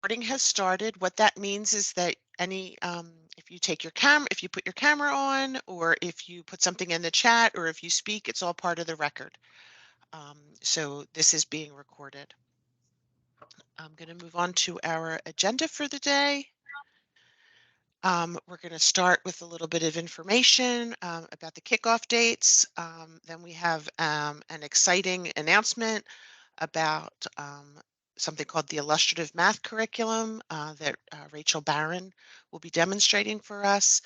Recording has started. What that means is that if you take your if you put your camera on, or if you put something in the chat, or if you speak, it's all part of the record. So this is being recorded. I'm going to move on to our agenda for the day. We're going to start with a little bit of information about the kickoff dates. Then we have an exciting announcement about something called the Illustrative Math Curriculum that Rachel Barron will be demonstrating for us.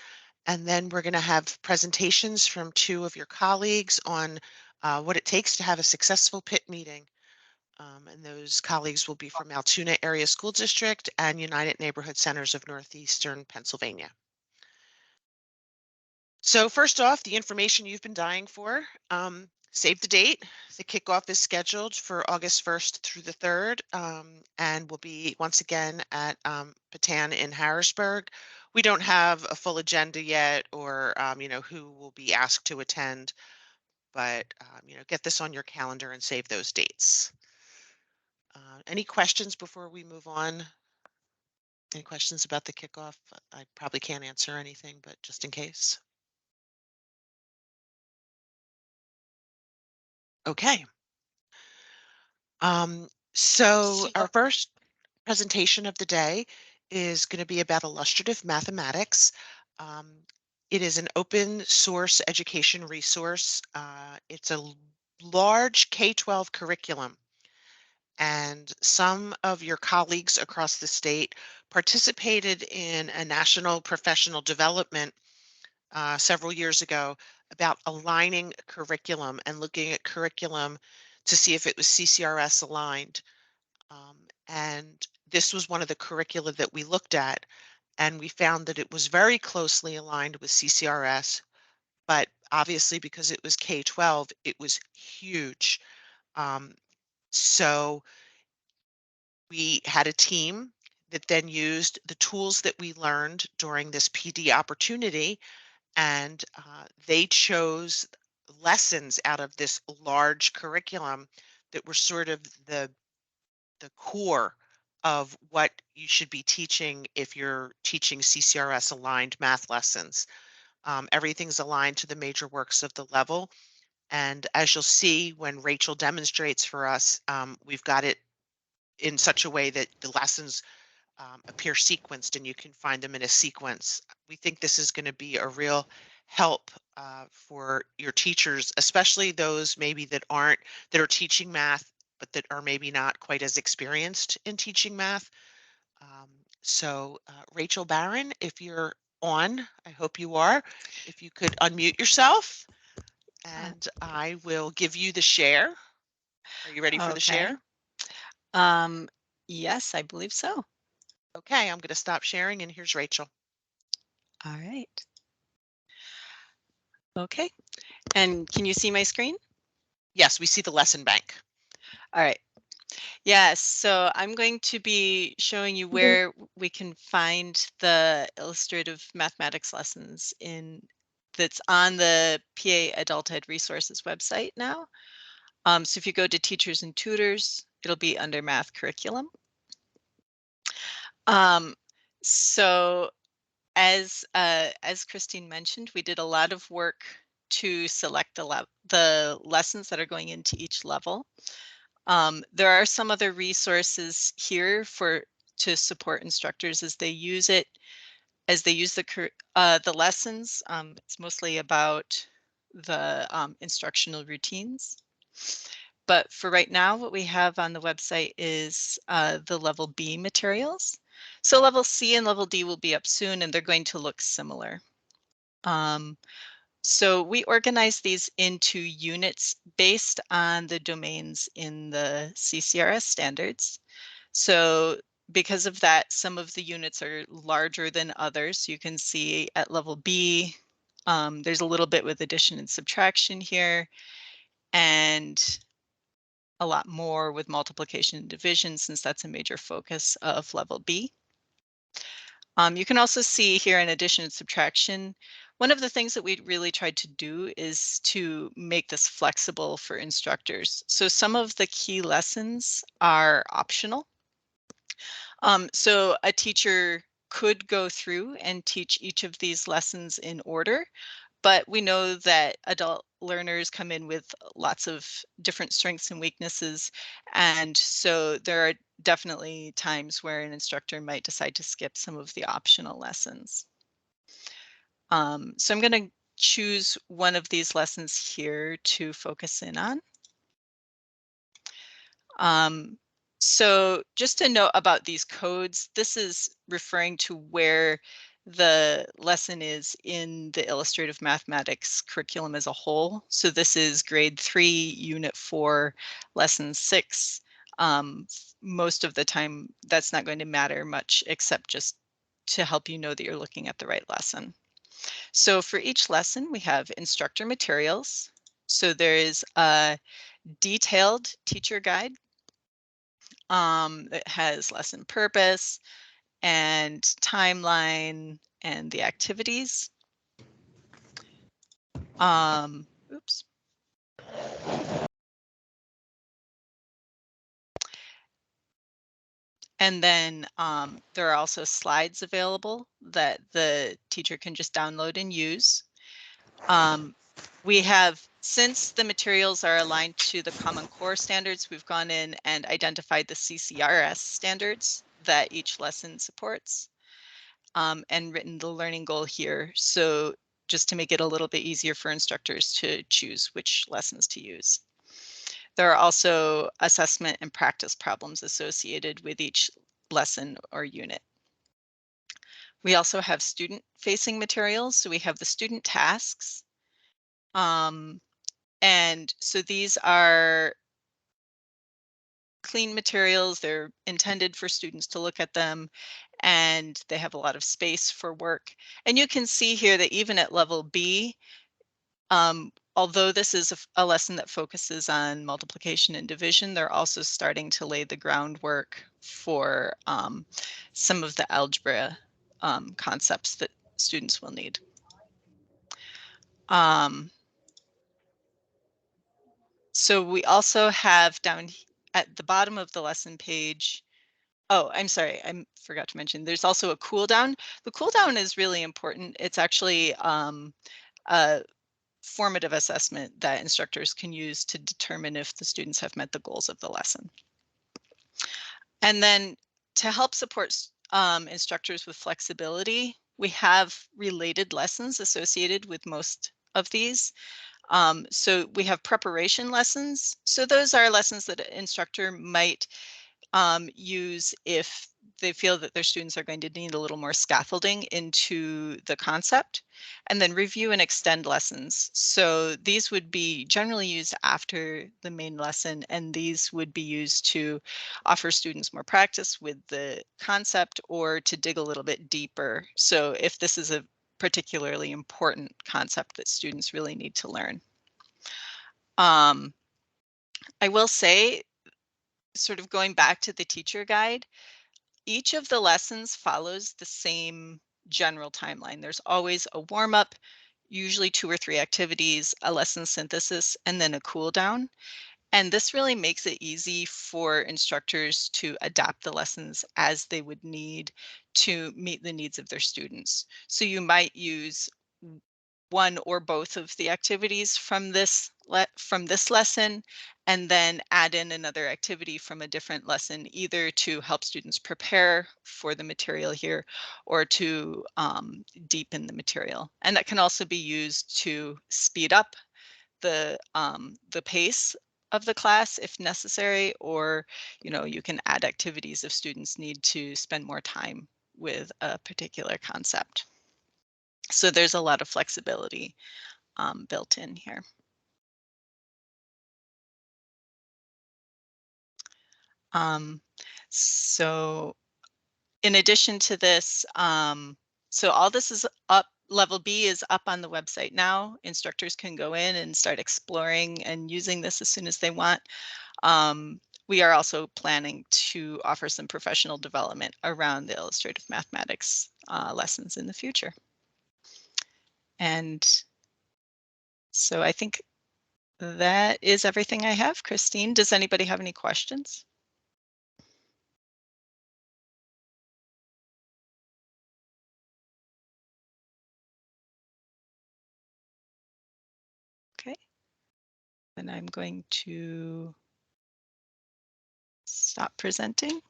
And then we're going to have presentations from two of your colleagues on what it takes to have a successful PIT meeting. And those colleagues will be from Altoona Area School District and United Neighborhood Centers of Northeastern Pennsylvania. So first off, the information you've been dying for. Save the date. The kickoff is scheduled for August 1st through the 3rd, and will be once again at Patan in Harrisburg. We don't have a full agenda yet, or who will be asked to attend, but get this on your calendar and save those dates. Any questions before we move on? Any questions about the kickoff? I probably can't answer anything, but just in case. Okay. So our first presentation of the day is going to be about illustrative mathematics. It is an open source education resource. It's a large K-12 curriculum, and some of your colleagues across the state participated in a national professional development several years ago about aligning curriculum and looking at curriculum to see if it was CCRS aligned. And this was one of the curricula that we looked at, and we found that it was very closely aligned with CCRS, but obviously because it was K-12, it was huge. So we had a team that then used the tools that we learned during this PD opportunity, and they chose lessons out of this large curriculum that were sort of the core of what you should be teaching if you're teaching CCRS aligned math lessons. Everything's aligned to the major works of the level. And as you'll see when Rachel demonstrates for us, we've got it in such a way that the lessons appear sequenced and you can find them in a sequence. We think this is going to be a real help for your teachers, especially those maybe that are teaching math, but that are maybe not quite as experienced in teaching math. Um, Rachel Barron, if you're on, I hope you are, if you could unmute yourself, Uh, and I will give you the share. Are you ready for the Okay. share? Um, yes, I believe so. Okay, I'm going to stop sharing, and here's Rachel. All right. Okay. And can you see my screen? Yes, we see the lesson bank. All right. Yes. So I'm going to be showing you where we can find the illustrative mathematics lessons in that's on the PA Adult Ed Resources website now. So if you go to Teachers and Tutors, it'll be under Math Curriculum. Um, so as Christine mentioned, we did a lot of work to select the lessons that are going into each level. There are some other resources here to support instructors as they use it, as they use the lessons. It's mostly about the instructional routines. But for right now, what we have on the website is the level B materials. So level C and level D will be up soon, and they're going to look similar. So we organize these into units based on the domains in the CCRS standards. So because of that, some of the units are larger than others. You can see at level B, there's a little bit with addition and subtraction here, and a lot more with multiplication and division, since that's a major focus of level B. You can also see here in addition and subtraction, one of the things that we really tried to do is to make this flexible for instructors. So some of the key lessons are optional. So a teacher could go through and teach each of these lessons in order, but we know that adult learners come in with lots of different strengths and weaknesses. And so there are definitely times where an instructor might decide to skip some of the optional lessons. So I'm going to choose one of these lessons here to focus in on. Um, so just to note about these codes, this is referring to where the lesson is in the illustrative mathematics curriculum as a whole. So this is grade 3, unit 4, lesson 6. Most of the time, that's not going to matter much except just to help you know that you're looking at the right lesson. So for each lesson, we have instructor materials. So there is a detailed teacher guide. It has lesson purpose and timeline and the activities. Oops. And then there are also slides available that the teacher can just download and use. We have, since the materials are aligned to the Common Core standards, we've gone in and identified the CCRS standards that each lesson supports. And written the learning goal here. So just to make it a little bit easier for instructors to choose which lessons to use. There are also assessment and practice problems associated with each lesson or unit. We also have student-facing materials. So we have the student tasks. And so these are clean materials. They're intended for students to look at them, and they have a lot of space for work. And you can see here that even at level B, although this is a lesson that focuses on multiplication and division, they're also starting to lay the groundwork for some of the algebra concepts that students will need. So we also have down at the bottom of the lesson page. Oh, I'm sorry, I forgot to mention, there's also a cool down. The cool down is really important. It's actually a formative assessment that instructors can use to determine if the students have met the goals of the lesson. And then to help support instructors with flexibility, we have related lessons associated with most of these. So we have preparation lessons. So those are lessons that an instructor might use if they feel that their students are going to need a little more scaffolding into the concept. And then review and extend lessons. So these would be generally used after the main lesson, and these would be used to offer students more practice with the concept or to dig a little bit deeper. So if this is a particularly important concept that students really need to learn. I will say, sort of going back to the teacher guide, each of the lessons follows the same general timeline. There's always a warm up, usually 2 or 3 activities, a lesson synthesis, and then a cool down. And this really makes it easy for instructors to adapt the lessons as they would need to meet the needs of their students. So you might use one or both of the activities from this lesson, and then add in another activity from a different lesson, either to help students prepare for the material here or to deepen the material. And that can also be used to speed up the pace of the class if necessary, or you can add activities if students need to spend more time with a particular concept. So there's a lot of flexibility built in here. Um, so in addition to this, so all this is up, level B is up on the website now. Instructors can go in and start exploring and using this as soon as they want. We are also planning to offer some professional development around the illustrative mathematics lessons in the future. And so I think that is everything I have, Christine. Does anybody have any questions? And I'm going to stop presenting.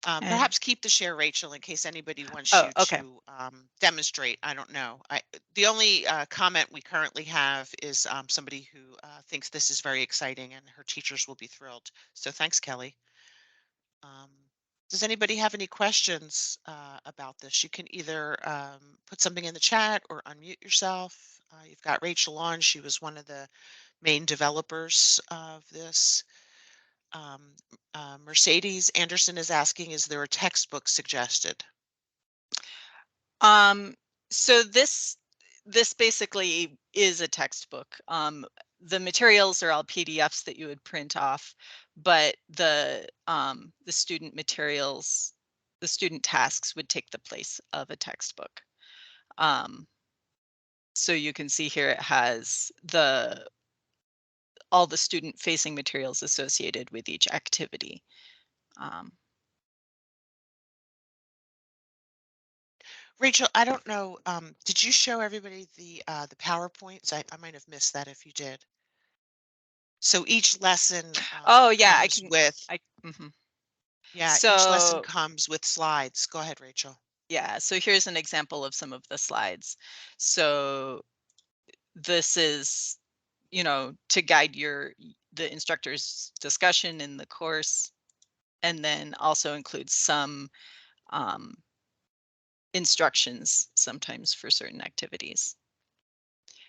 And Perhaps keep the share, Rachel, in case anybody wants oh, you okay. to demonstrate. I don't know. The only comment we currently have is somebody who thinks this is very exciting and her teachers will be thrilled. So thanks, Kelly. Um, does anybody have any questions about this? You can either put something in the chat or unmute yourself. You've got Rachel on. She was one of the main developers of this. Um, Mercedes Anderson is asking, is there a textbook suggested? Um, so this basically is a textbook. The materials are all PDFs that you would print off, but the student materials, the student tasks would take the place of a textbook. So you can see here it has all the student facing materials associated with each activity. Um, Rachel, I don't know, did you show everybody the PowerPoints? I might have missed that if you did. So each lesson oh yeah, comes with, mhm. yeah, each lesson So comes with slides. Go ahead, Rachel. yeah, so here's an example of some of the slides. So this is, to guide the instructor's discussion in the course, and then also includes some um, instructions sometimes for certain activities.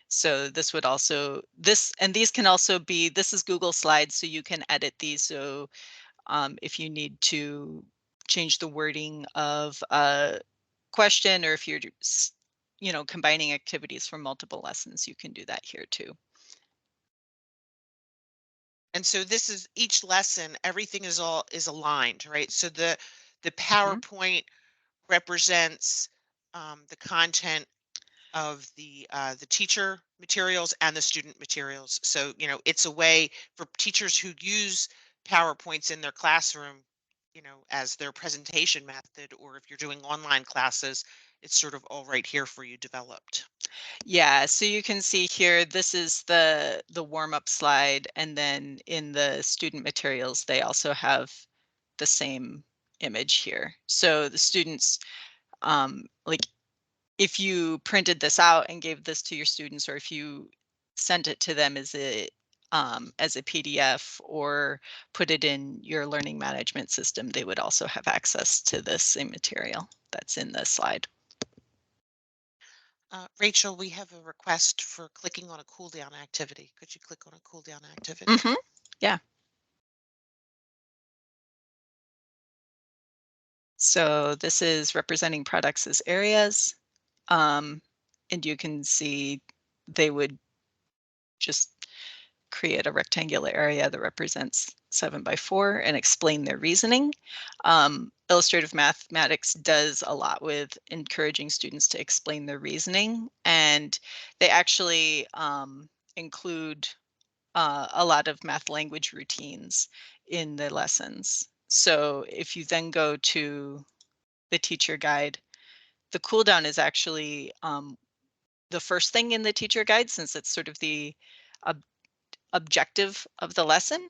So this would also these can also be, this is Google Slides, so you can edit these. So if you need to change the wording of a question, or if you're combining activities from multiple lessons, you can do that here too. And so this is each lesson, everything is aligned, right? So the Mhm. PowerPoint represents the content of the teacher materials and the student materials. So, it's a way for teachers who use PowerPoints in their classroom, as their presentation method, or if you're doing online classes, it's sort of all right here for you developed. Yeah, so you can see here, this is the warm-up slide, and then in the student materials, they also have the same image here. So the students, like if you printed this out and gave this to your students, or if you sent it to them as a PDF or put it in your learning management system, they would also have access to this same material that's in the slide. Rachel, we have a request for clicking on a cool down activity. Could you click on a cool down activity? Hmm. Yeah. So this is representing products as areas. Um, and you can see they would just create a rectangular area that represents 7 by 4 and explain their reasoning. Illustrative mathematics does a lot with encouraging students to explain their reasoning, and they actually include a lot of math language routines in the lessons. So if you then go to the teacher guide, the cool down is actually the first thing in the teacher guide, since it's sort of the ob- objective of the lesson.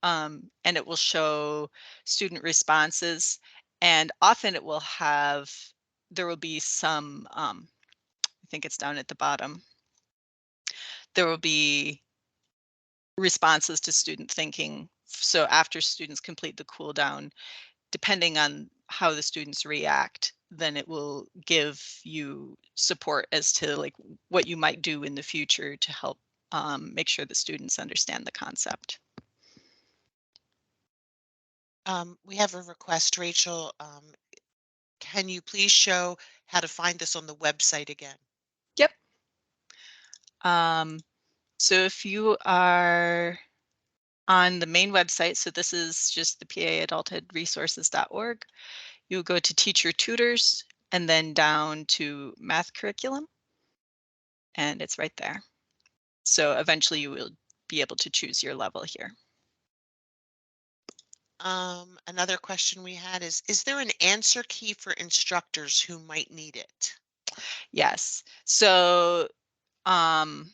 And it will show student responses, and often it will have, there will be some, I think it's down at the bottom, there will be responses to student thinking. So after students complete the cool down, depending on how the students react, then it will give you support as to like what you might do in the future to help make sure the students understand the concept. We have a request, Rachel. Can you please show how to find this on the website again? Yep. Um, so if you are on the main website, so this is just the paadultheadresources.org, you go to teacher tutors and then down to math curriculum, and it's right there. So eventually you will be able to choose your level here. Another question we had is there an answer key for instructors who might need it? Yes. So the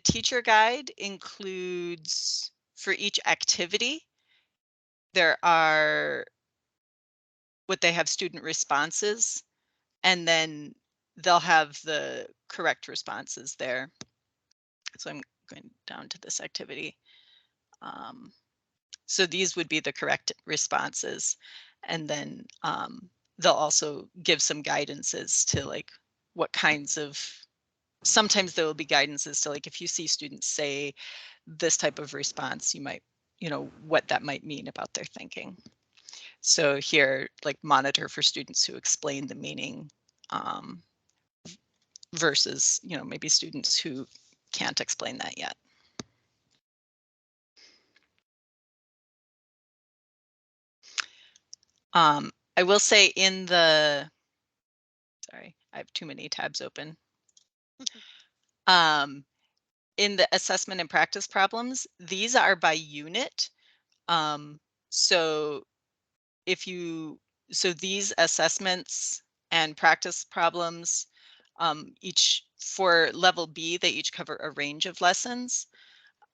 teacher guide includes, for each activity, there are what they have student responses, and then they'll have the correct responses there. So I'm going down to this activity. So these would be the correct responses. And then they'll also give some guidance as to like what kinds of, sometimes there will be guidance as to like if you see students say this type of response, you might, what that might mean about their thinking. So here, like monitor for students who explain the meaning versus, maybe students who can't explain that yet. I will say in the, sorry, I have too many tabs open. In the assessment and practice problems, these are by unit. So if you, so these assessments and practice problems, each for level B, they each cover a range of lessons.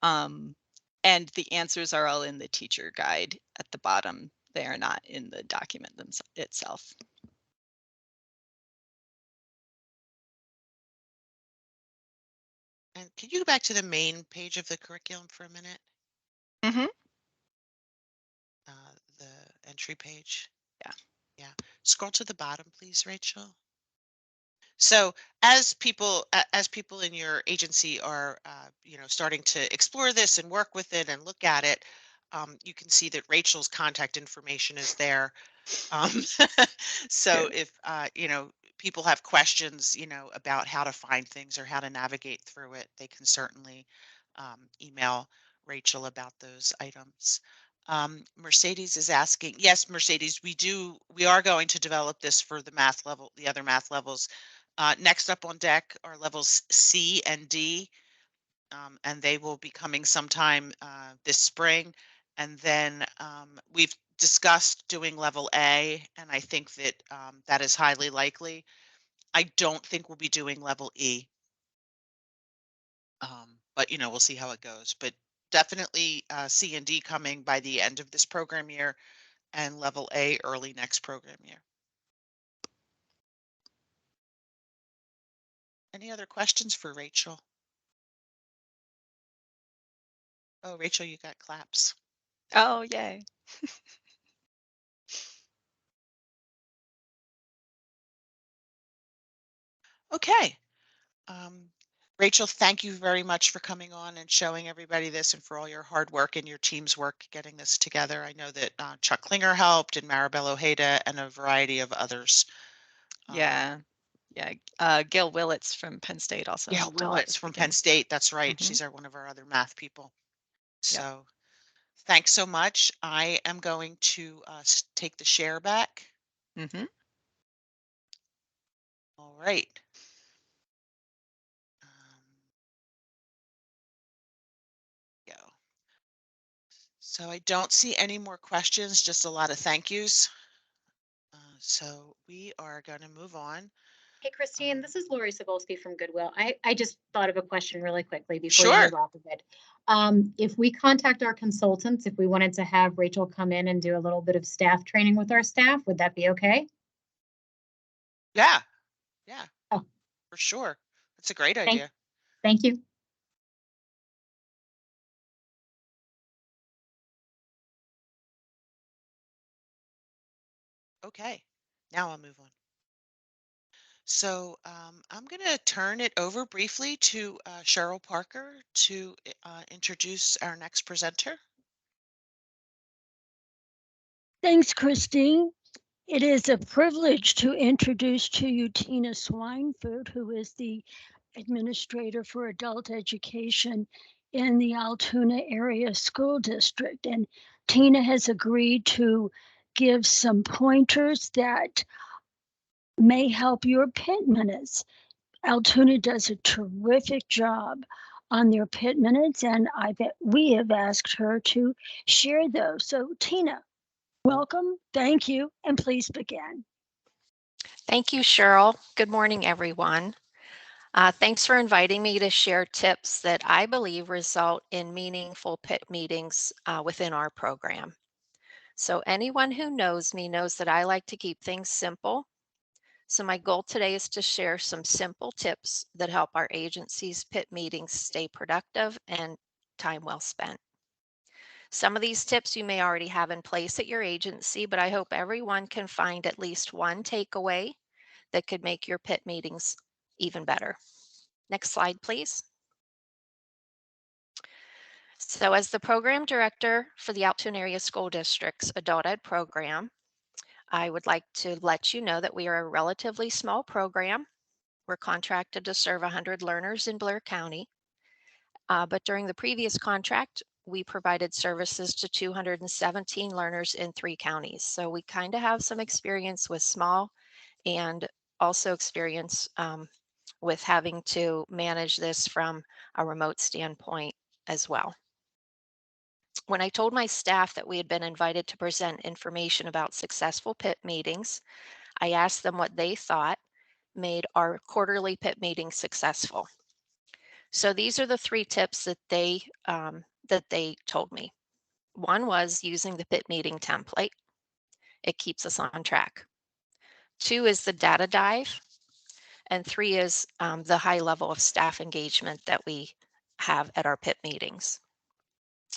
And the answers are all in the teacher guide at the bottom. They are not in the document itself. And can you go back to the main page of the curriculum for a minute? Mm-hmm. The entry page. Yeah. Yeah. Scroll to the bottom, please, Rachel. So as people in your agency are starting to explore this and work with it and look at it, you can see that Rachel's contact information is there. Um, so Good. if people have questions, about how to find things or how to navigate through it, they can certainly email Rachel about those items. Mercedes is asking, yes, Mercedes, we are going to develop this for the math level, the other math levels. Next up on deck are levels C and D, and they will be coming sometime this spring. And then we've discussed doing level A, and I think that that is highly likely. I don't think we'll be doing level E, but we'll see how it goes. But definitely C and D coming by the end of this program year, and level A early next program year. Any other questions for Rachel? Oh, Rachel, you got claps. Oh, yay. Okay. Um, Rachel, thank you very much for coming on and showing everybody this and for all your hard work and your team's work getting this together. I know that Chuck Klinger helped and Maribel Ojeda and a variety of others. Yeah. Yeah. Gail Willits from Penn State also Yeah, helped a lot Willits with the from Penn beginning. State. That's right. Mm-hmm. She's one of our other math people. Yep. So thanks so much. I am going to take the share back. Mm-hmm. All right. Go. So I don't see any more questions, just a lot of thank yous. So we are going to move on. Hey, Christine, this is Lori Cebulski from Goodwill. I just thought of a question really quickly before you Sure. move off of it. If we contact our consultants, if we wanted to have Rachel come in and do a little bit of staff training with our staff, would that be okay? Yeah. Yeah. Oh, For sure. That's a great thank, idea. thank you. Okay. Now I'll move on. So I'm going to turn it over briefly to Cheryl Parker to introduce our next presenter. Thanks, Christine. It is a privilege to introduce to you Tina Swineford, who is the Administrator for Adult Education in the Altoona Area School District. And Tina has agreed to give some pointers that may help your PIT minutes. Altoona does a terrific job on their PIT minutes, and we have asked her to share those. So, Tina. Welcome, thank you, and please begin. Thank you, Cheryl. Good morning, everyone. Thanks for inviting me to share tips that I believe result in meaningful PIT meetings within our program. So anyone who knows me knows that I like to keep things simple. So my goal today is to share some simple tips that help our agency's PIT meetings stay productive and time well spent. Some of these tips you may already have in place at your agency, but I hope everyone can find at least one takeaway that could make your PIT meetings even better. Next slide, please. So as the program director for the Altoona Area School District's Adult Ed program, I would like to let you know that we are a relatively small program. We're contracted to serve 100 learners in Blair County. But during the previous contract, we provided services to 217 learners in 3 counties. So we kind of have some experience with small and also experience with having to manage this from a remote standpoint as well. When I told my staff that we had been invited to present information about successful PIT meetings, I asked them what they thought made our quarterly PIT meeting successful. So these are the 3 tips that they told me. One was using the PIT meeting template. It keeps us on track. 2 is the data dive. And 3 is the high level of staff engagement that we have at our PIT meetings.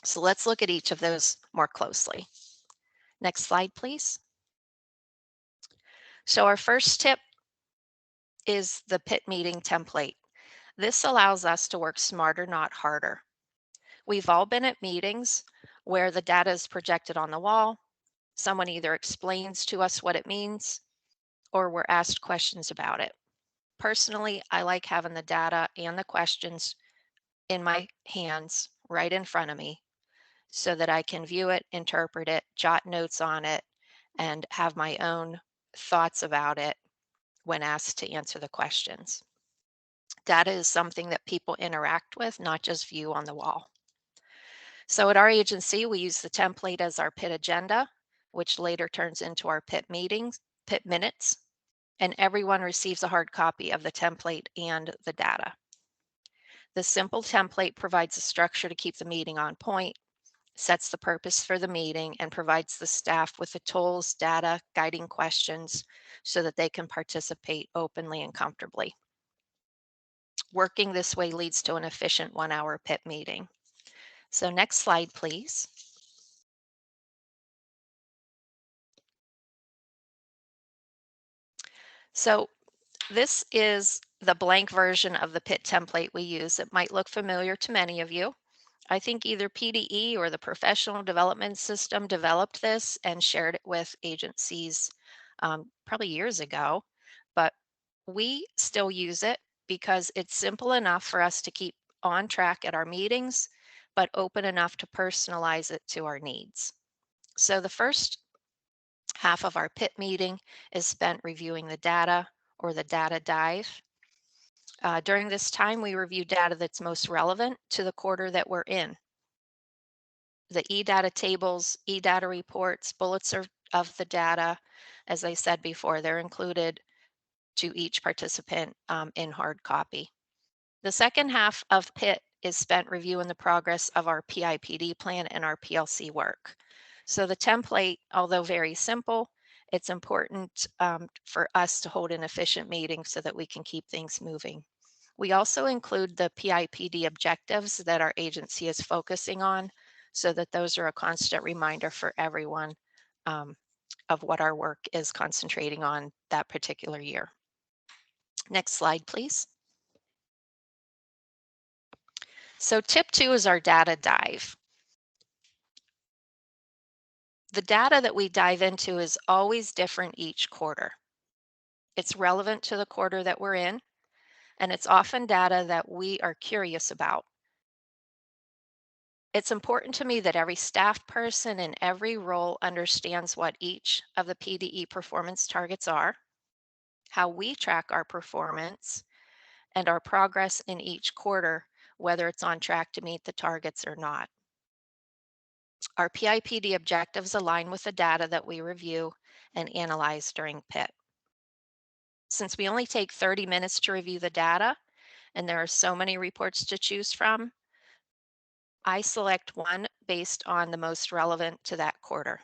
So let's look at each of those more closely. Next slide, please. So our first tip is the PIT meeting template. This allows us to work smarter, not harder. We've all been at meetings where the data is projected on the wall. Someone either explains to us what it means or we're asked questions about it. Personally, I like having the data and the questions in my hands right in front of me so that I can view it, interpret it, jot notes on it, and have my own thoughts about it when asked to answer the questions. Data is something that people interact with, not just view on the wall. So at our agency, we use the template as our PIT agenda, which later turns into our PIT meetings, PIT minutes, and everyone receives a hard copy of the template and the data. The simple template provides a structure to keep the meeting on point, sets the purpose for the meeting, and provides the staff with the tools, data, guiding questions so that they can participate openly and comfortably. Working this way leads to an efficient 1-hour PIT meeting. So next slide, please. So this is the blank version of the PIT template we use. It might look familiar to many of you. I think either PDE or the Professional Development System developed this and shared it with agencies probably years ago, but we still use it because it's simple enough for us to keep on track at our meetings, but open enough to personalize it to our needs. So the first half of our PIT meeting is spent reviewing the data or the data dive. During this time, we review data that's most relevant to the quarter that we're in. The eData tables, eData reports, bullets of the data, as I said before, they're included to each participant in hard copy. The second half of PIT is spent reviewing the progress of our PIPD plan and our PLC work. So the template, although very simple, it's important for us to hold an efficient meeting so that we can keep things moving. We also include the PIPD objectives that our agency is focusing on so that those are a constant reminder for everyone of what our work is concentrating on that particular year. Next slide, please. So tip 2 is our data dive. The data that we dive into is always different each quarter. It's relevant to the quarter that we're in, and it's often data that we are curious about. It's important to me that every staff person in every role understands what each of the PDE performance targets are, how we track our performance, and our progress in each quarter, whether it's on track to meet the targets or not. Our PIPD objectives align with the data that we review and analyze during PIT. Since we only take 30 minutes to review the data, and there are so many reports to choose from, I select one based on the most relevant to that quarter.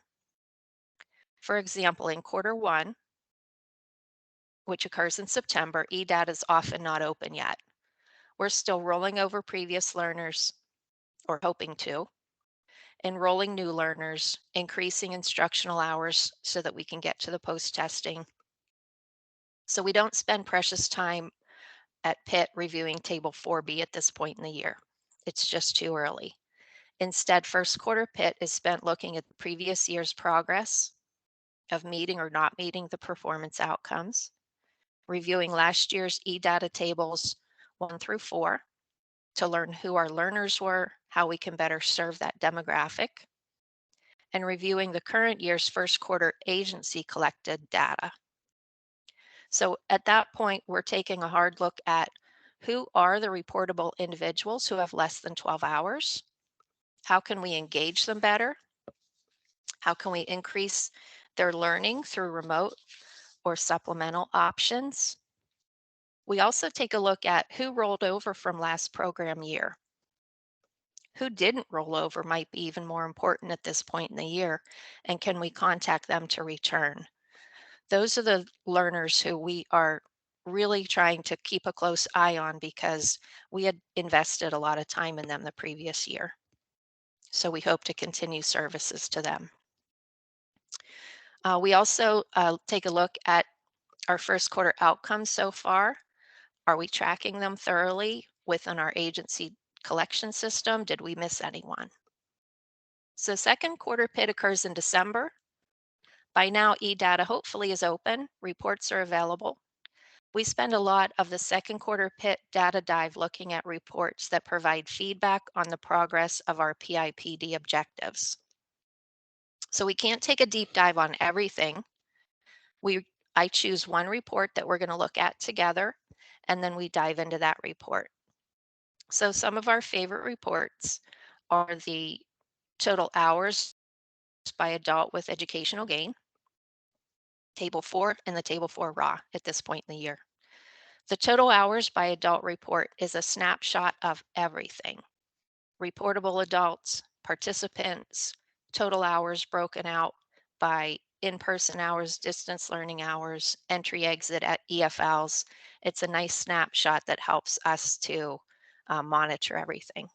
For example, in quarter 1, which occurs in September, eData is often not open yet. We're still rolling over previous learners, or hoping to, enrolling new learners, increasing instructional hours so that we can get to the post-testing. So we don't spend precious time at PIT reviewing Table 4B at this point in the year. It's just too early. Instead, first quarter PIT is spent looking at the previous year's progress of meeting or not meeting the performance outcomes, reviewing last year's eData tables 1 through 4 to learn who our learners were, how we can better serve that demographic, and reviewing the current year's first quarter agency collected data. So at that point, we're taking a hard look at who are the reportable individuals who have less than 12 hours. How can we engage them better? How can we increase their learning through remote or supplemental options? We also take a look at who rolled over from last program year. Who didn't roll over might be even more important at this point in the year, and can we contact them to return? Those are the learners who we are really trying to keep a close eye on because we had invested a lot of time in them the previous year. So we hope to continue services to them. We also take a look at our first quarter outcomes so far. Are we tracking them thoroughly within our agency collection system? Did we miss anyone? So second quarter PIT occurs in December. By now, eData hopefully is open. Reports are available. We spend a lot of the second quarter PIT data dive looking at reports that provide feedback on the progress of our PIPD objectives. So we can't take a deep dive on everything. I choose one report that we're going to look at together, and then we dive into that report. So some of our favorite reports are the total hours by adult with educational gain, Table 4, and the Table 4 raw at this point in the year. The total hours by adult report is a snapshot of everything. Reportable adults, participants, total hours broken out by in-person hours, distance learning hours, entry exit at EFLs. It's a nice snapshot that helps us to monitor everything.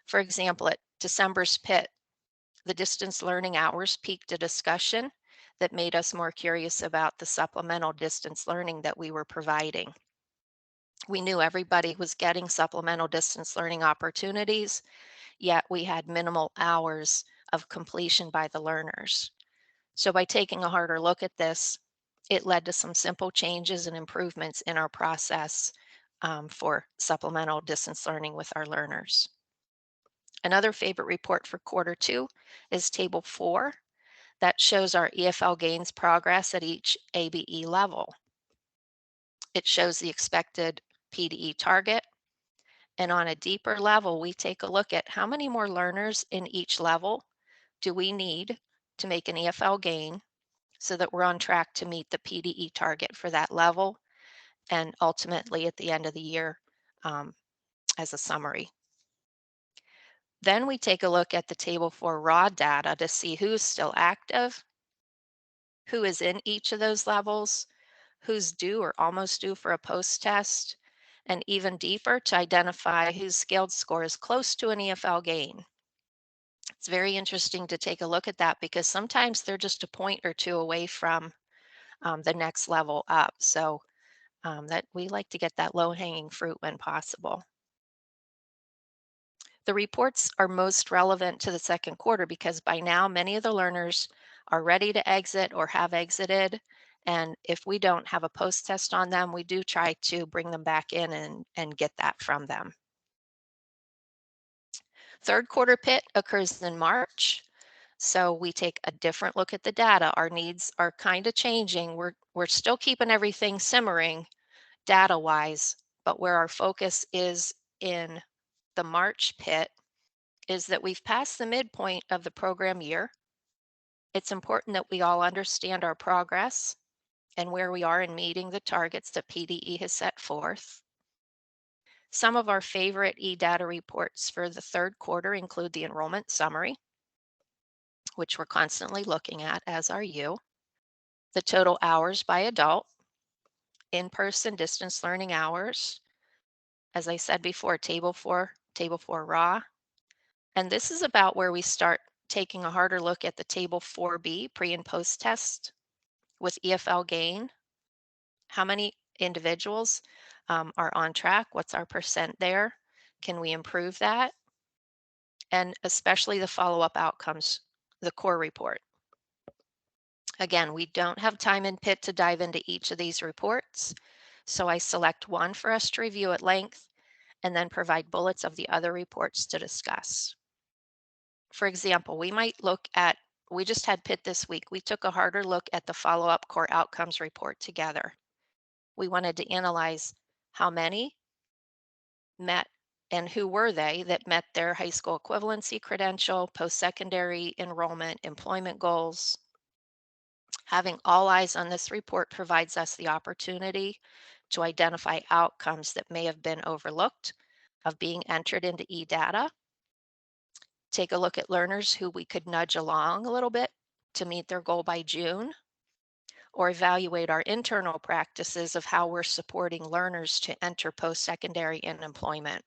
For example, at December's PIT, the distance learning hours peaked a discussion that made us more curious about the supplemental distance learning that we were providing. We knew everybody was getting supplemental distance learning opportunities, yet we had minimal hours of completion by the learners. So by taking a harder look at this, it led to some simple changes and improvements in our process for supplemental distance learning with our learners. Another favorite report for quarter 2 is Table 4. That shows our EFL gains progress at each ABE level. It shows the expected PDE target. And on a deeper level, we take a look at how many more learners in each level do we need to make an EFL gain so that we're on track to meet the PDE target for that level, and ultimately at the end of the year as a summary. Then we take a look at the Table 4 raw data to see who's still active, who is in each of those levels, who's due or almost due for a post-test, and even deeper to identify whose scaled score is close to an EFL gain. It's very interesting to take a look at that because sometimes they're just a point or two away from the next level up. So that we like to get that low-hanging fruit when possible. The reports are most relevant to the second quarter because by now many of the learners are ready to exit or have exited. And if we don't have a post-test on them, we do try to bring them back in and get that from them. Third quarter PIT occurs in March. So we take a different look at the data. Our needs are kind of changing. We're still keeping everything simmering data-wise, but where our focus is in the March PIT is that we've passed the midpoint of the program year. It's important that we all understand our progress and where we are in meeting the targets that PDE has set forth. Some of our favorite eData reports for the third quarter include the enrollment summary, which we're constantly looking at, as are you, the total hours by adult, in-person distance learning hours, as I said before, table 4 raw. And this is about where we start taking a harder look at the table 4B, pre and post test with EFL gain. How many individuals are on track? What's our percent there? Can we improve that? And especially the follow-up outcomes, the core report. Again, we don't have time in PIT to dive into each of these reports, so I select one for us to review at length and then provide bullets of the other reports to discuss. For example, we might look at, we just had PIT this week. We took a harder look at the follow-up core outcomes report together. We wanted to analyze how many met and who were they that met their high school equivalency credential, post-secondary enrollment, employment goals. Having all eyes on this report provides us the opportunity to identify outcomes that may have been overlooked of being entered into eData. Take a look at learners who we could nudge along a little bit to meet their goal by June, or evaluate our internal practices of how we're supporting learners to enter post-secondary and employment.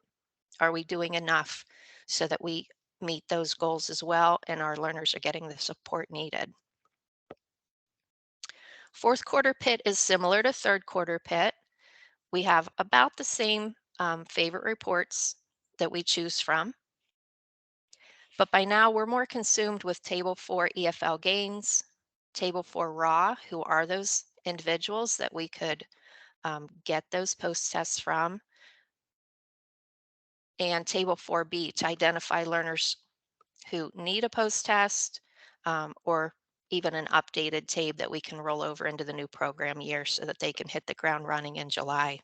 Are we doing enough so that we meet those goals as well and our learners are getting the support needed? Fourth quarter PIT is similar to third quarter PIT. We have about the same favorite reports that we choose from. But by now we're more consumed with table 4 EFL gains, table 4 raw, who are those individuals that we could get those post tests from, and table 4B to identify learners who need a post test or even an updated TABE that we can roll over into the new program year so that they can hit the ground running in July.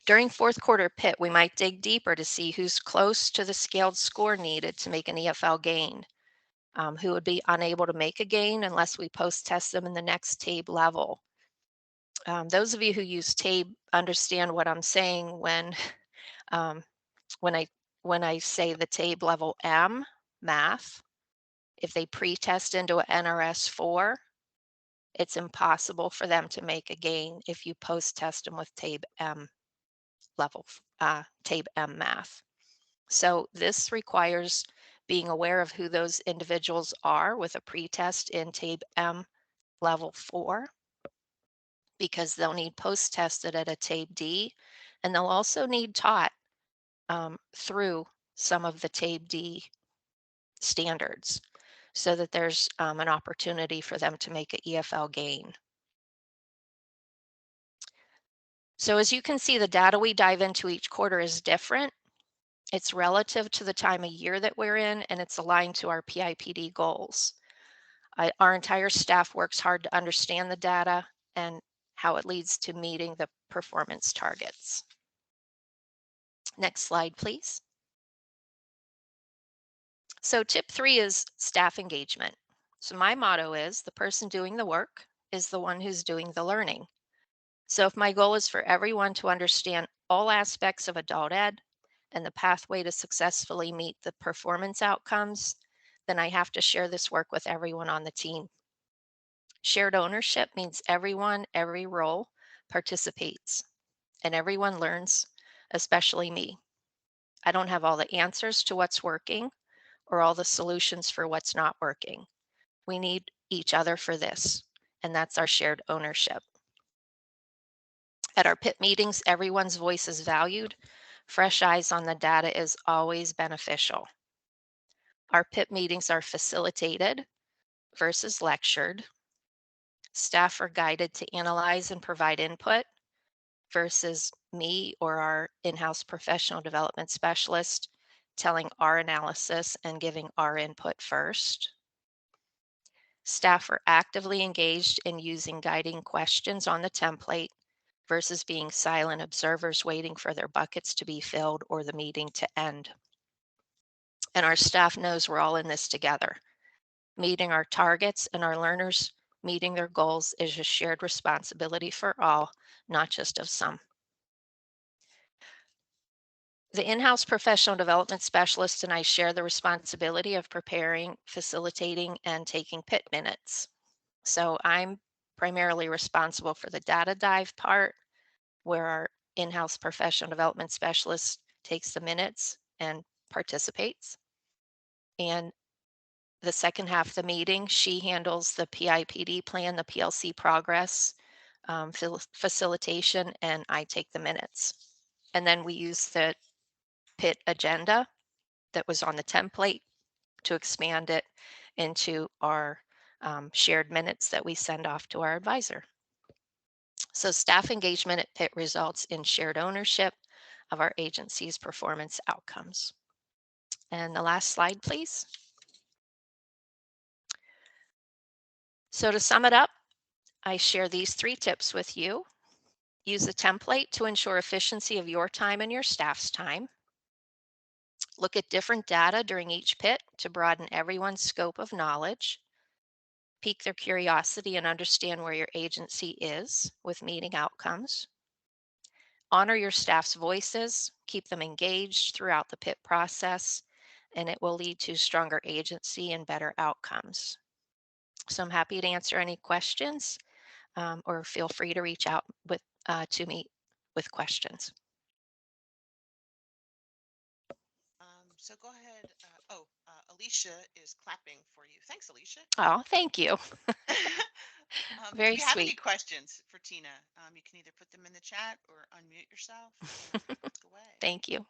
During fourth quarter PIT, we might dig deeper to see who's close to the scaled score needed to make an EFL gain, who would be unable to make a gain unless we post test them in the next TABE level. Those of you who use TABE understand what I'm saying when I say the TABE level M, math. If they pre-test into an NRS 4, it's impossible for them to make a gain if you post-test them with TABE M level, TABE M math. So this requires being aware of who those individuals are with a pre-test in TABE M level 4, because they'll need post-tested at a TABE D, and they'll also need taught through some of the TABE D standards, so that there's an opportunity for them to make an EFL gain. So as you can see, the data we dive into each quarter is different. It's relative to the time of year that we're in, and it's aligned to our PIPD goals. Our entire staff works hard to understand the data and how it leads to meeting the performance targets. Next slide, please. So tip 3 is staff engagement. So my motto is the person doing the work is the one who's doing the learning. So if my goal is for everyone to understand all aspects of adult ed and the pathway to successfully meet the performance outcomes, then I have to share this work with everyone on the team. Shared ownership means everyone, every role participates, and everyone learns, especially me. I don't have all the answers to what's working or all the solutions for what's not working. We need each other for this, and that's our shared ownership. At our PIT meetings, everyone's voice is valued. Fresh eyes on the data is always beneficial. Our PIT meetings are facilitated versus lectured. Staff are guided to analyze and provide input versus me or our in-house professional development specialist telling our analysis and giving our input first. Staff are actively engaged in using guiding questions on the template versus being silent observers waiting for their buckets to be filled or the meeting to end. And our staff knows we're all in this together. Meeting our targets and our learners meeting their goals is a shared responsibility for all, not just of some. The in-house professional development specialist and I share the responsibility of preparing, facilitating, and taking PIT minutes. So I'm primarily responsible for the data dive part, where our in-house professional development specialist takes the minutes and participates. And the second half of the meeting, she handles the PIPD plan, the PLC progress, facilitation, and I take the minutes. And then we use the PIT agenda that was on the template to expand it into our shared minutes that we send off to our advisor. So staff engagement at PIT results in shared ownership of our agency's performance outcomes. And the last slide, please. So to sum it up, I share these 3 tips with you. Use the template to ensure efficiency of your time and your staff's time. Look at different data during each PIT to broaden everyone's scope of knowledge. Pique their curiosity and understand where your agency is with meeting outcomes. Honor your staff's voices, keep them engaged throughout the PIT process, and it will lead to stronger agency and better outcomes. So I'm happy to answer any questions, or feel free to reach out to me with questions. So go ahead. Alicia is clapping for you. Thanks, Alicia. Oh, thank you. Very if you have any sweet. questions for Tina, you can either put them in the chat or unmute yourself and ask away. Thank you.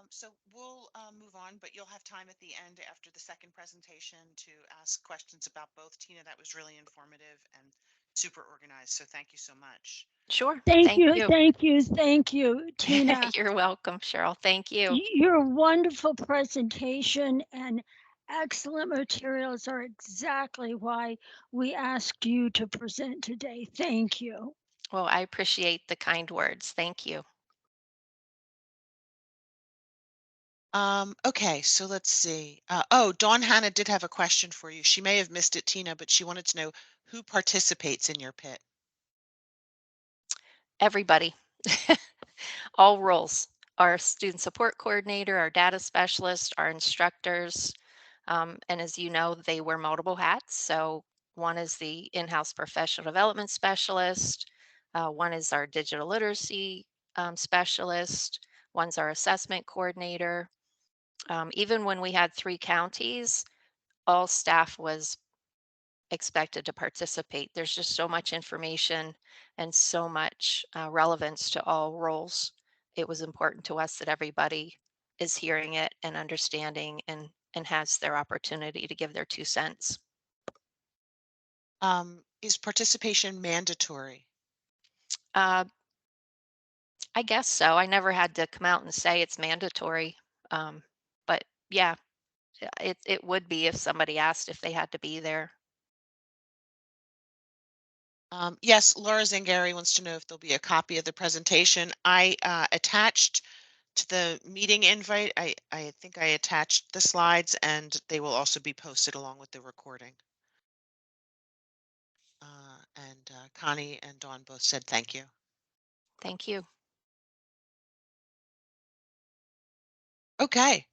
So we'll move on, but you'll have time at the end after the second presentation to ask questions about both. Tina, that was really informative and super organized. So thank you so much. Sure. Thank you, Tina. You're welcome, Cheryl. Thank you. Your wonderful presentation and excellent materials are exactly why we asked you to present today. Thank you. Well, I appreciate the kind words. Thank you. Okay, so let's see. Oh, Dawn Hannah did have a question for you. She may have missed it, Tina, but she wanted to know who participates in your PIT. Everybody, all roles, our student support coordinator, our data specialist, our instructors. And as you know, they wear multiple hats. So one is the in-house professional development specialist. One is our digital literacy specialist. One's our assessment coordinator. Even when we had 3 counties, all staff was expected to participate. There's just so much information and so much relevance to all roles. It was important to us that everybody is hearing it and understanding and has their opportunity to give their 2 cents. Is participation mandatory? I guess so. I never had to come out and say it's mandatory. But yeah, it would be if somebody asked if they had to be there. Yes, Laura Zangari wants to know if there'll be a copy of the presentation. I attached to the meeting invite, I think I attached the slides and they will also be posted along with the recording. And Connie and Dawn both said thank you. Thank you. Okay,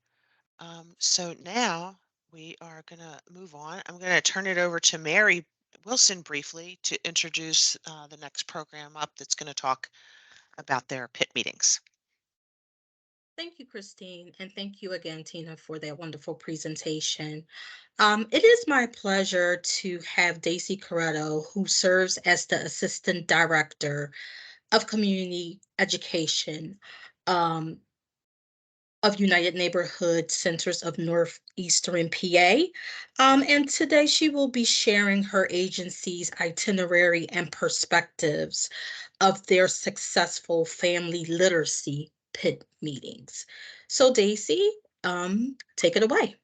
so now we are going to move on. I'm going to turn it over to Mary Wilson briefly to introduce the next program up that's going to talk about their PIT meetings. Thank you, Christine, and thank you again, Tina, for that wonderful presentation. It is my pleasure to have Daisy Corretto, who serves as the Assistant Director of Community Education of United Neighborhood Centers of Northeastern PA. And today she will be sharing her agency's itinerary and perspectives of their successful family literacy PIT meetings. So Daisy, take it away.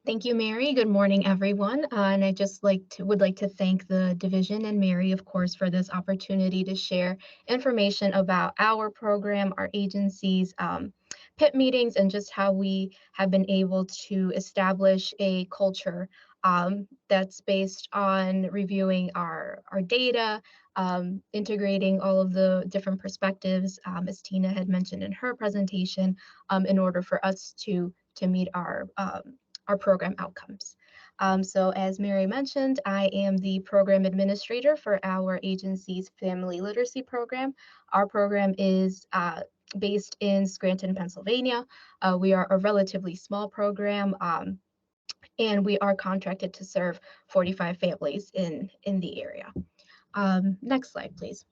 Thank you, Mary. Good morning, everyone. And I just would like to thank the division and Mary, of course, for this opportunity to share information about our program, our agencies, PIP meetings, and just how we have been able to establish a culture that's based on reviewing our data, integrating all of the different perspectives, as Tina had mentioned in her presentation, in order for us to meet our program outcomes. So as Mary mentioned, I am the program administrator for our agency's family literacy program. Our program is based in Scranton, Pennsylvania. We are a relatively small program, and we are contracted to serve 45 families in the area. Next slide, please.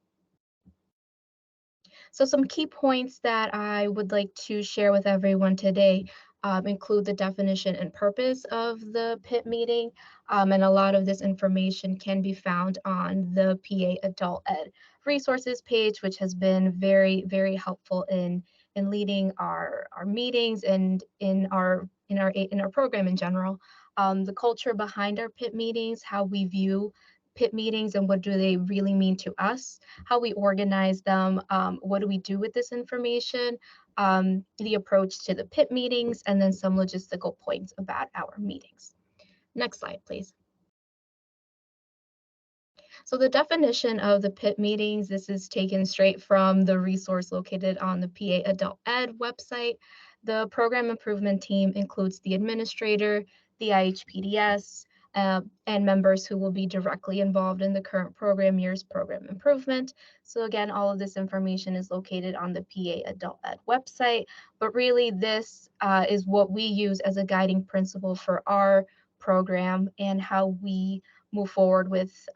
So some key points that I would like to share with everyone today include the definition and purpose of the PIP meeting, and a lot of this information can be found on the PA Adult Ed resources page, which has been very, very helpful in leading our meetings and in our program in general. The culture behind our PIP meetings, how we view PIP meetings and what do they really mean to us, how we organize them, what do we do with this information, the approach to the PIP meetings, and then some logistical points about our meetings. Next slide, please. So the definition of the PIP meetings, this is taken straight from the resource located on the PA Adult Ed website. The program improvement team includes the administrator, the IHPDS, and members who will be directly involved in the current program year's program improvement. So again, all of this information is located on the PA Adult Ed website, but really this is what we use as a guiding principle for our program and how we move forward with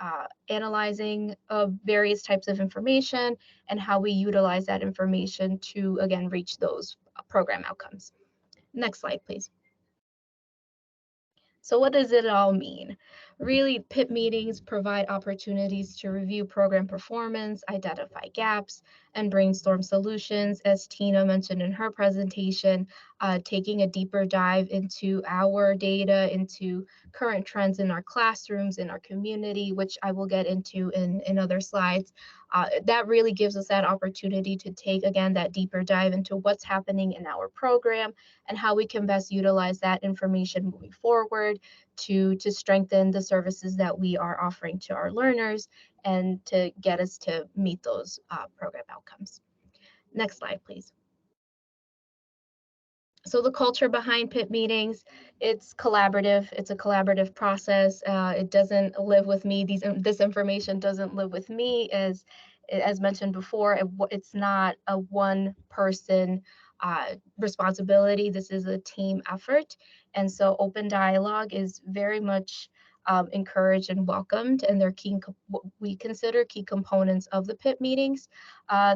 analyzing various types of information and how we utilize that information to, again, reach those program outcomes. Next slide, please. So what does it all mean? Really, PIP meetings provide opportunities to review program performance, identify gaps, and brainstorm solutions. As Tina mentioned in her presentation, taking a deeper dive into our data, into current trends in our classrooms, in our community, which I will get into in other slides. That really gives us that opportunity to take, again, that deeper dive into what's happening in our program and how we can best utilize that information moving forward to strengthen the services that we are offering to our learners and to get us to meet those program outcomes. Next slide, please. So the culture behind PIP meetings, it's collaborative. It's a collaborative process. It doesn't live with me. This information doesn't live with me. As mentioned before, it's not a one person responsibility. This is a team effort. And so open dialogue is very much encouraged and welcomed, and they're what we consider key components of the PIP meetings.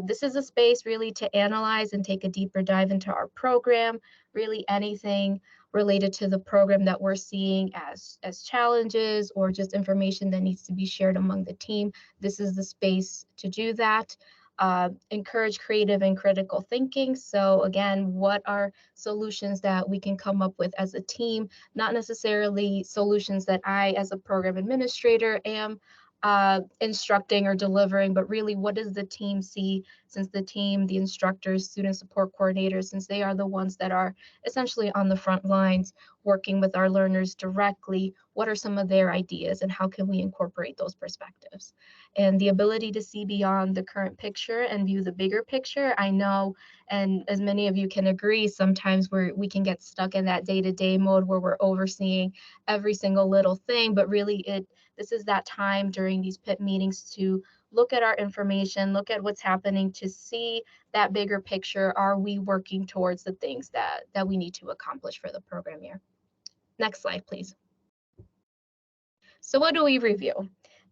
This is a space really to analyze and take a deeper dive into our program, really anything related to the program that we're seeing as challenges or just information that needs to be shared among the team. This is the space to do that. Encourage creative and critical thinking. So again, what are solutions that we can come up with as a team, not necessarily solutions that I as a program administrator am instructing or delivering, but really what does the team see, since the team, the instructors, student support coordinators, since they are the ones that are essentially on the front lines working with our learners directly, what are some of their ideas and how can we incorporate those perspectives? And the ability to see beyond the current picture and view the bigger picture, I know, and as many of you can agree, sometimes we can get stuck in that day-to-day mode where we're overseeing every single little thing, but really this is that time during these PIP meetings to look at our information, look at what's happening, to see that bigger picture. Are we working towards the things that we need to accomplish for the program year? Next slide, please. So what do we review?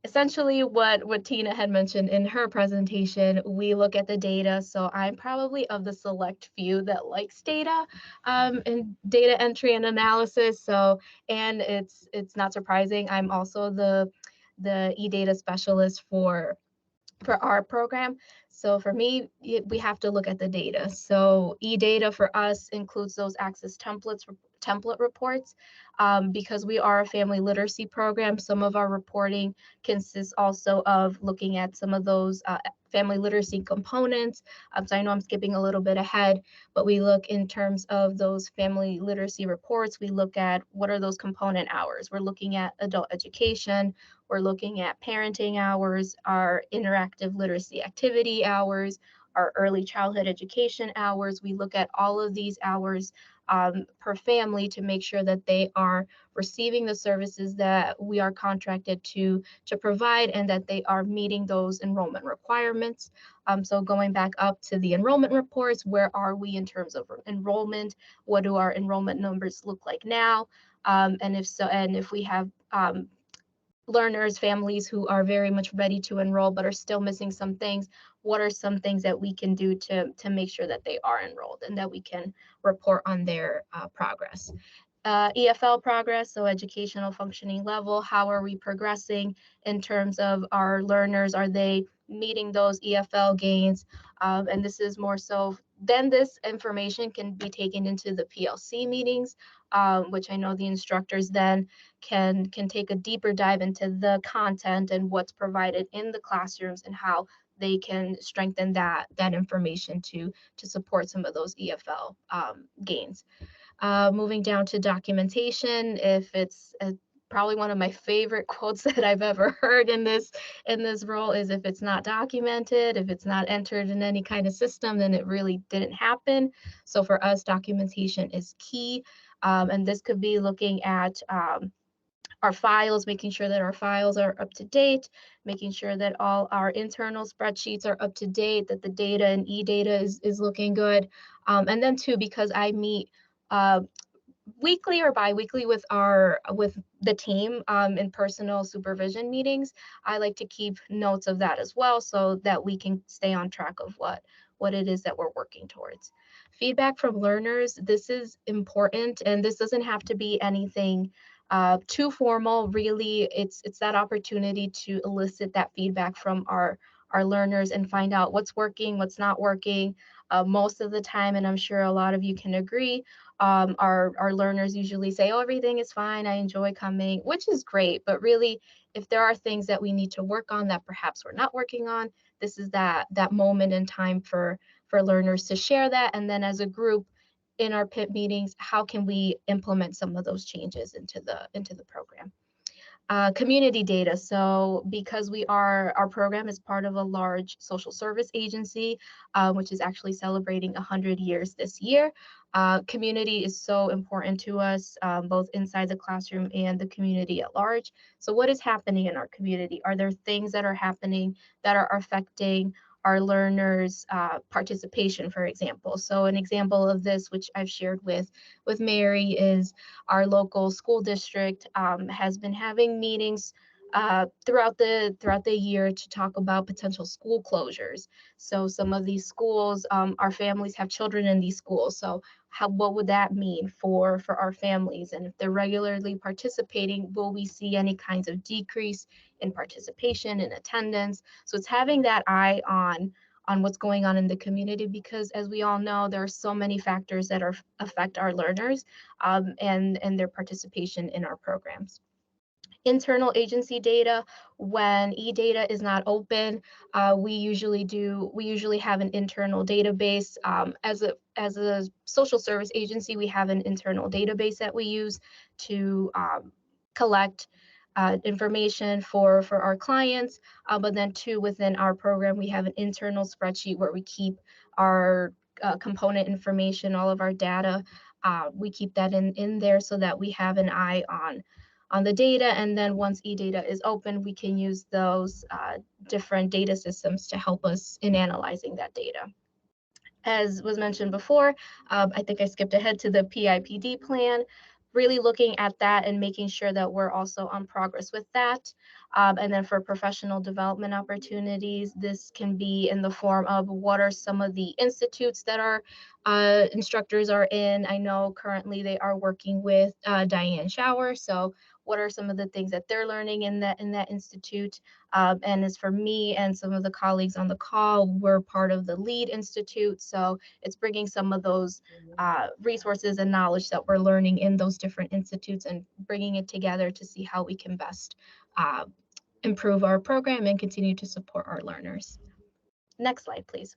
Essentially what Tina had mentioned in her presentation, we look at the data. So I'm probably of the select few that likes data and data entry and analysis. So, and it's not surprising, I'm also the eData specialist for our program. So for me, we have to look at the data. So eData for us includes those Access templates template reports. Because we are a family literacy program, some of our reporting consists also of looking at some of those family literacy components. So I know I'm skipping a little bit ahead, but we look in terms of those family literacy reports. We look at what are those component hours. We're looking at adult education. We're looking at parenting hours, our interactive literacy activity hours, our early childhood education hours. We look at all of these hours per family to make sure that they are receiving the services that we are contracted to provide and that they are meeting those enrollment requirements. So going back up to the enrollment reports, where are we in terms of enrollment? What do our enrollment numbers look like now? And if so, and if we have learners, families who are very much ready to enroll but are still missing some things, what are some things that we can do to make sure that they are enrolled and that we can report on their progress. EFL progress, so educational functioning level, how are we progressing in terms of our learners? Are they meeting those EFL gains? And this is more so, then this information can be taken into the PLC meetings, which I know the instructors then can take a deeper dive into the content and what's provided in the classrooms and how they can strengthen that information to support some of those EFL gains. Moving down to documentation, if it's probably one of my favorite quotes that I've ever heard in this role is, if it's not documented, if it's not entered in any kind of system, then it really didn't happen. So for us, documentation is key. And this could be looking at our files, making sure that our files are up to date, making sure that all our internal spreadsheets are up to date, that the data and e-data is looking good. And then too, because I meet weekly or bi-weekly with the team in personal supervision meetings, I like to keep notes of that as well so that we can stay on track of what it is that we're working towards. Feedback from learners, this is important, and this doesn't have to be anything too formal. Really, it's that opportunity to elicit that feedback from our learners and find out what's working, what's not working. Most of the time, and I'm sure a lot of you can agree, our learners usually say, oh, everything is fine, I enjoy coming, which is great. But really, if there are things that we need to work on that perhaps we're not working on, this is that moment in time for learners to share that. And then as a group in our PIP meetings, how can we implement some of those changes into the program? Community data. So because our program is part of a large social service agency, which is actually celebrating 100 years this year, community is so important to us, both inside the classroom and the community at large. So what is happening in our community? Are there things that are happening that are affecting our learners' participation, for example? So an example of this, which I've shared with Mary, is our local school district has been having meetings throughout the year to talk about potential school closures. So some of these schools, our families have children in these schools. So what would that mean for our families? And if they're regularly participating, will we see any kinds of decrease in participation, in attendance? So it's having that eye on what's going on in the community, because as we all know, there are so many factors that affect our learners and their participation in our programs. Internal agency data, when e-data is not open, we usually have an internal database. As a social service agency, we have an internal database that we use to collect information for our clients, but then too, within our program, we have an internal spreadsheet where we keep our component information, all of our data. We keep that in there so that we have an eye on the data. And then once eData is open, we can use those different data systems to help us in analyzing that data. As was mentioned before, I think I skipped ahead to the PIPD plan, really looking at that and making sure that we're also on progress with that. And then for professional development opportunities, this can be in the form of what are some of the institutes that our instructors are in. I know currently they are working with Diane Shower. So what are some of the things that they're learning in that institute. And as for me and some of the colleagues on the call, we're part of the LEAD Institute. So it's bringing some of those resources and knowledge that we're learning in those different institutes and bringing it together to see how we can best improve our program and continue to support our learners. Next slide, please.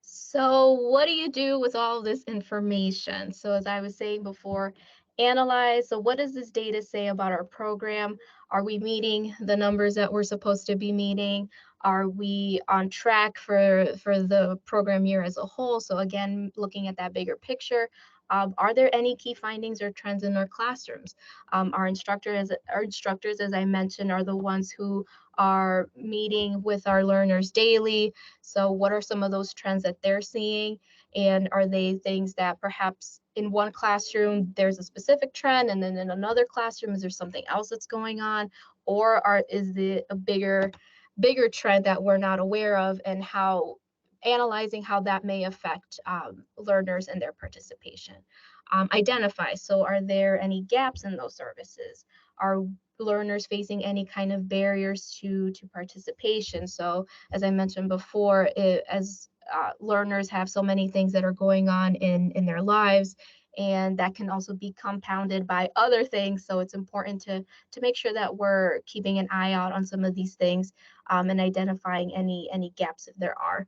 So what do you do with all this information? So as I was saying before, analyze. So what does this data say about our program? Are we meeting the numbers that we're supposed to be meeting? Are we on track for the program year as a whole? So again, looking at that bigger picture, are there any key findings or trends in our classrooms? Our instructors, as I mentioned, are the ones who are meeting with our learners daily. So what are some of those trends that they're seeing? And are they things that perhaps in one classroom there's a specific trend, and then in another classroom is there something else that's going on? Or is it a bigger trend that we're not aware of, and how analyzing how that may affect learners and their participation. Identify, so are there any gaps in those services? Are learners facing any kind of barriers to participation? So as I mentioned before, as learners have so many things that are going on in their lives, and that can also be compounded by other things. So it's important to make sure that we're keeping an eye out on some of these things and identifying any gaps if there are.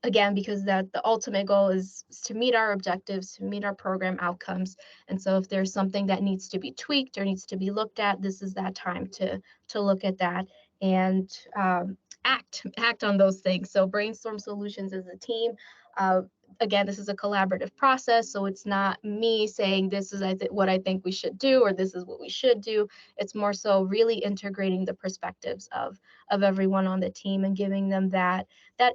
Again, because that the ultimate goal is to meet our objectives, to meet our program outcomes. And so if there's something that needs to be tweaked or needs to be looked at, this is that time to look at that and act on those things. So brainstorm solutions as a team. Again, this is a collaborative process, so it's not me saying this is what I think we should do, or this is what we should do. It's more so really integrating the perspectives of everyone on the team and giving them that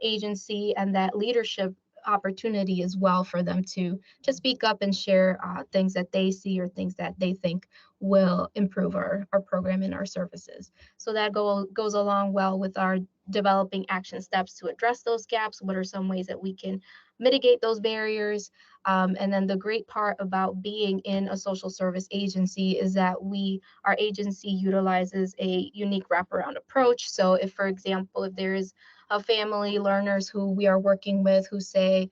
agency and that leadership opportunity as well for them to speak up and share things that they see or things that they think will improve our program and our services. So that goes along well with our developing action steps to address those gaps. What are some ways that we can mitigate those barriers? And then the great part about being in a social service agency is that our agency utilizes a unique wraparound approach. So if, for example, if there is a family, learners who we are working with who say,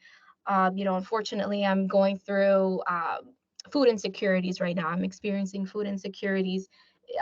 unfortunately, I'm going through food insecurities right now. I'm experiencing food insecurities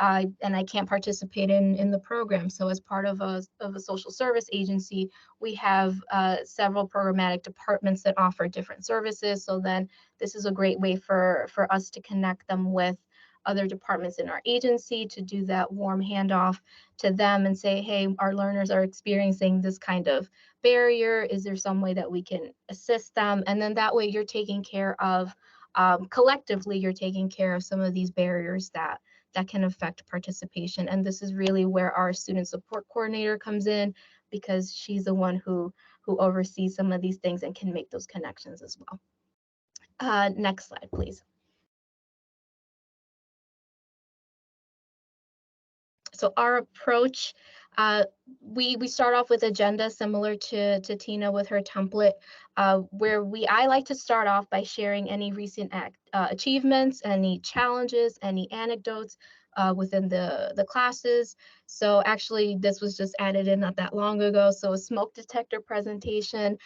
and I can't participate in the program. So as part of a social service agency, we have several programmatic departments that offer different services. So then this is a great way for us to connect them with other departments in our agency, to do that warm handoff to them and say, hey, our learners are experiencing this kind of barrier. Is there some way that we can assist them? And then that way you're taking care of, collectively, you're taking care of some of these barriers that can affect participation. And this is really where our student support coordinator comes in, because she's the one who oversees some of these things and can make those connections as well. Next slide, please. So our approach, we start off with agenda similar to Tina with her template, where I like to start off by sharing any recent achievements, any challenges, any anecdotes within the classes. So actually, this was just added in not that long ago. So a smoke detector presentation.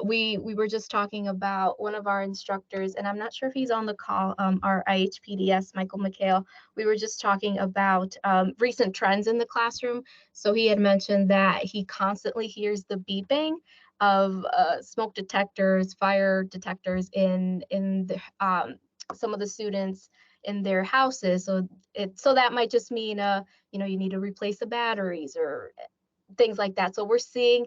We were just talking about one of our instructors, and I'm not sure if he's on the call, our IHPDS, Michael McHale. We were just talking about recent trends in the classroom. So he had mentioned that he constantly hears the beeping of smoke detectors, fire detectors in the, some of the students in their houses. So that might just mean you need to replace the batteries or things like that. So we're seeing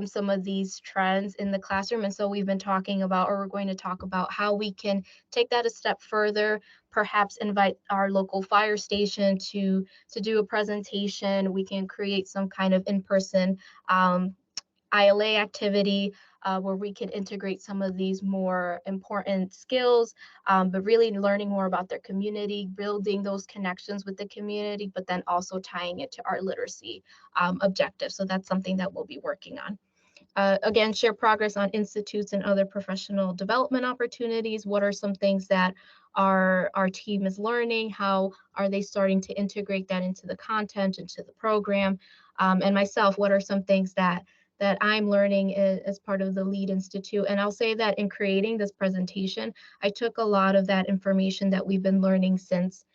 some of these trends in the classroom. And so we've been talking about, or we're going to talk about, how we can take that a step further, perhaps invite our local fire station to do a presentation. We can create some kind of in-person ILA activity where we can integrate some of these more important skills, but really learning more about their community, building those connections with the community, but then also tying it to our literacy objectives. So that's something that we'll be working on. again, share progress on institutes and other professional development opportunities. What are some things that our team is learning? How are they starting to integrate that into the content, into the program? And myself, what are some things that I'm learning as part of the LEAD Institute? And I'll say that in creating this presentation, I took a lot of that information that we've been learning since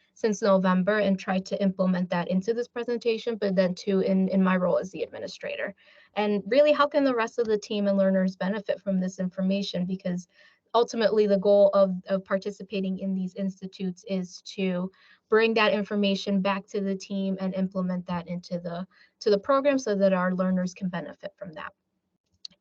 November and tried to implement that into this presentation, but then too in my role as the administrator. And really, how can the rest of the team and learners benefit from this information? Because ultimately the goal of participating in these institutes is to bring that information back to the team and implement that into the program so that our learners can benefit from that.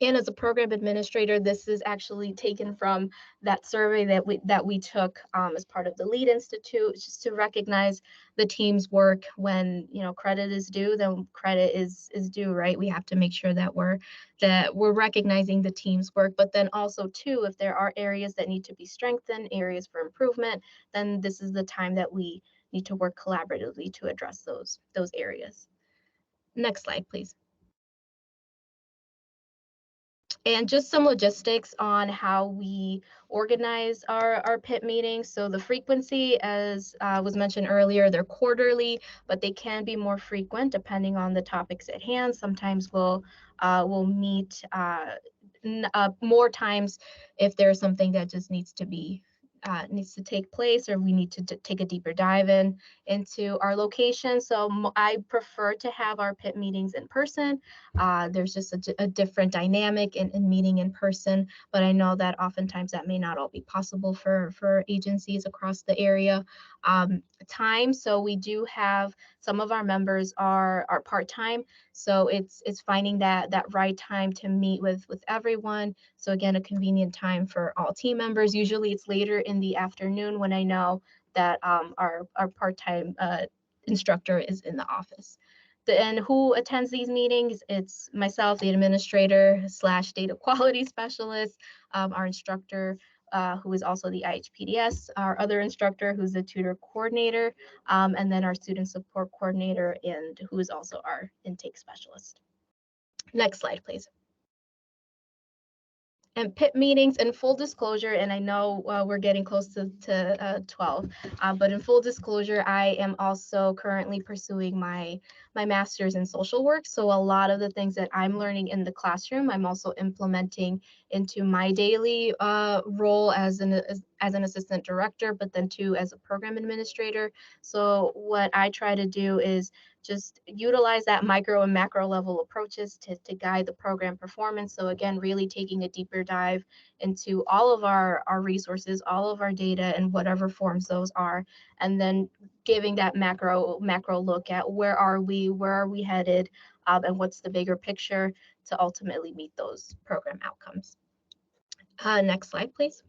And as a program administrator, this is actually taken from that survey that we took as part of the LEAD Institute, just to recognize the team's work. When credit is due, then credit is due, right? We have to make sure that we're recognizing the team's work, but then also too, if there are areas that need to be strengthened, areas for improvement, then this is the time that we need to work collaboratively to address those areas. Next slide, please. And just some logistics on how we organize our PIT meetings. So the frequency, as was mentioned earlier, they're quarterly, but they can be more frequent depending on the topics at hand. Sometimes we'll meet more times if there's something that just needs to take place, or we need to take a deeper dive into our location. So I prefer to have our PIT meetings in person. There's just a different dynamic in meeting in person, but I know that oftentimes that may not all be possible for agencies across the area. Time, so we do have some of our members are part-time, so it's finding that right time to meet with everyone. So again, a convenient time for all team members. Usually it's later in the afternoon when I know that our part-time instructor is in the office. And who attends these meetings? It's myself, the administrator / data quality specialist, our instructor, who is also the IHPDS, our other instructor, who's the tutor coordinator, and then our student support coordinator, and who is also our intake specialist. Next slide, please. And PIT meetings, in full disclosure, and I know we're getting close to 12, but in full disclosure, I am also currently pursuing my master's in social work. So a lot of the things that I'm learning in the classroom, I'm also implementing into my daily role as an assistant director, but then too as a program administrator. So what I try to do is just utilize that micro and macro level approaches to guide the program performance. So again, really taking a deeper dive into all of our resources, all of our data, in whatever forms those are, and then giving that macro look at where are we headed, and what's the bigger picture to ultimately meet those program outcomes. Next slide, please.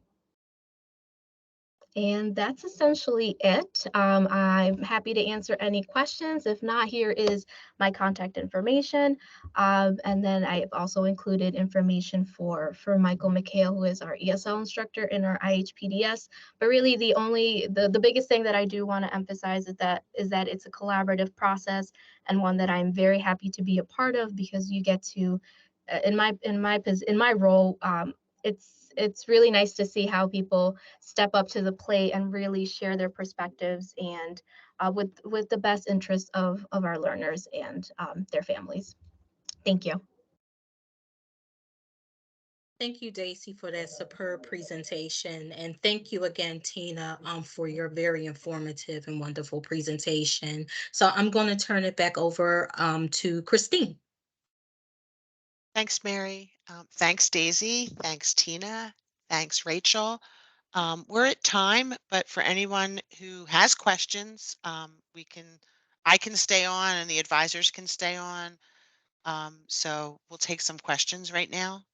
And that's essentially it. I'm happy to answer any questions. If not, here is my contact information. And then I've also included information for Michael McHale, who is our ESL instructor in our IHPDS. But really the biggest thing that I do want to emphasize is that it's a collaborative process, and one that I'm very happy to be a part of, because you get to, in my role, it's really nice to see how people step up to the plate and really share their perspectives, and with the best interest of our learners and their families. Thank you. Thank you, Daisy, for that superb presentation. And thank you again, Tina, for your very informative and wonderful presentation. So I'm going to turn it back over to Christine. Thanks, Mary. Thanks, Daisy. Thanks, Tina. Thanks, Rachel. We're at time, but for anyone who has questions, I can stay on and the advisors can stay on. So we'll take some questions right now.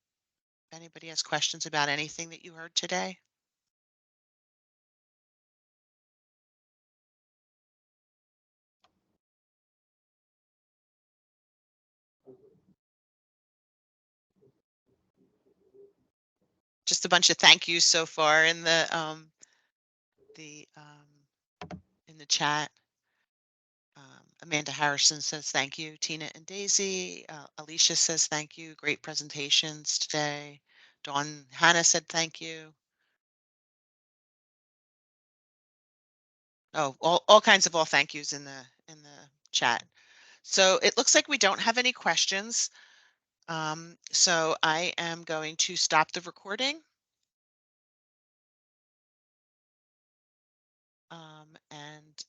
If anybody has questions about anything that you heard today. Just a bunch of thank yous so far in the in the chat. Amanda Harrison says thank you. Tina and Daisy. Alicia says thank you. Great presentations today. Dawn Hannah said thank you. Oh, all kinds of thank yous in the chat. So it looks like we don't have any questions. So I am going to stop the recording. And